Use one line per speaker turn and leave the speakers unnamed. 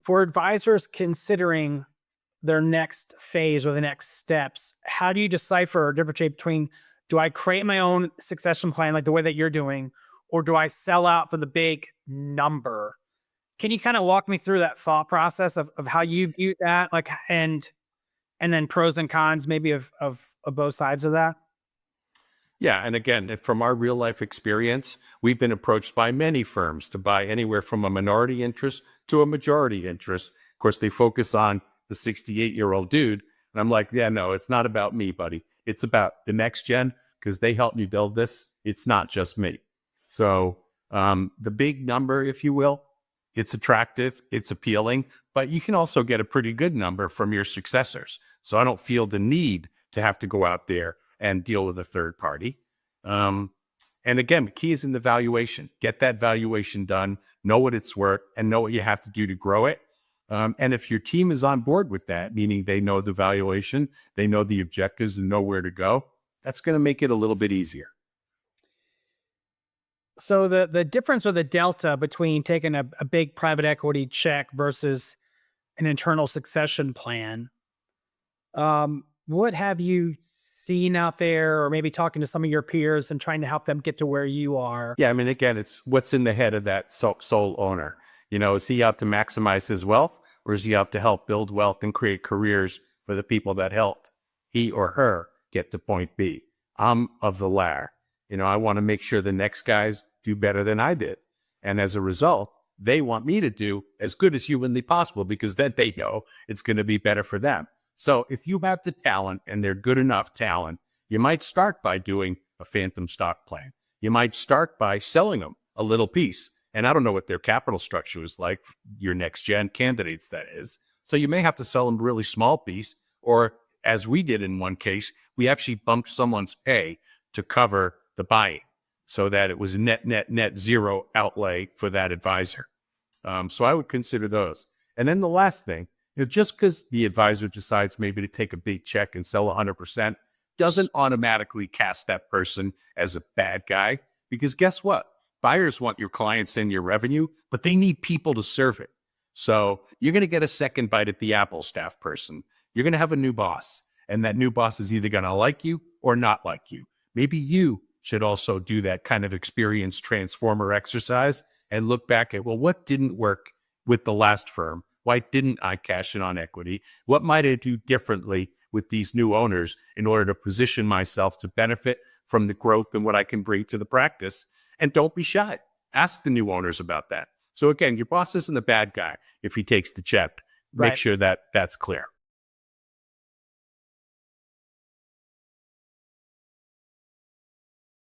For advisors considering their next phase or the next steps, how do you decipher or differentiate between, do I create my own succession plan like the way that you're doing, or do I sell out for the big number? Can you kind of walk me through that thought process of how you view that, like, and then pros and cons maybe of both sides of that?
Yeah, and again, from our real life experience, we've been approached by many firms to buy anywhere from a minority interest to a majority interest. Of course, they focus on the 68-year-old dude. And I'm like, yeah, no, it's not about me, buddy. It's about the next gen because they helped me build this. It's not just me. So the big number, if you will, it's attractive, it's appealing, but you can also get a pretty good number from your successors. So I don't feel the need to have to go out there and deal with a third party. And again, the key is in the valuation. Get that valuation done, know what it's worth, and know what you have to do to grow it. And if your team is on board with that, meaning they know the valuation, they know the objectives and know where to go, that's going to make it a little bit easier.
So the difference or the delta between taking a big private equity check versus an internal succession plan, what have you seen out there, or maybe talking to some of your peers and trying to help them get to where you are?
Yeah, I mean, again, it's what's in the head of that sole owner. You know, is he out to maximize his wealth, or is he out to help build wealth and create careers for the people that helped he or her get to point B? I'm of the latter. You know, I want to make sure the next guys do better than I did. And as a result, they want me to do as good as humanly possible because then they know it's going to be better for them. So if you have the talent and they're good enough talent, you might start by doing a phantom stock plan. You might start by selling them a little piece. And I don't know what their capital structure is like, your next gen candidates, that is. So you may have to sell them a really small piece, or as we did in one case, we actually bumped someone's pay to cover the buying so that it was net zero outlay for that advisor. So I would consider those. And then the last thing, you know, just because the advisor decides maybe to take a big check and sell 100% doesn't automatically cast that person as a bad guy. Because guess what? Buyers want your clients and your revenue, but they need people to serve it. So you're going to get a second bite at the apple, staff person. You're going to have a new boss, and that new boss is either going to like you or not like you. Maybe you should also do that kind of experience transformer exercise and look back at, well, what didn't work with the last firm? Why didn't I cash in on equity? What might I do differently with these new owners in order to position myself to benefit from the growth and what I can bring to the practice? And don't be shy. Ask the new owners about that. So again, your boss isn't a bad guy if he takes the check. Make
Right.
sure that that's clear.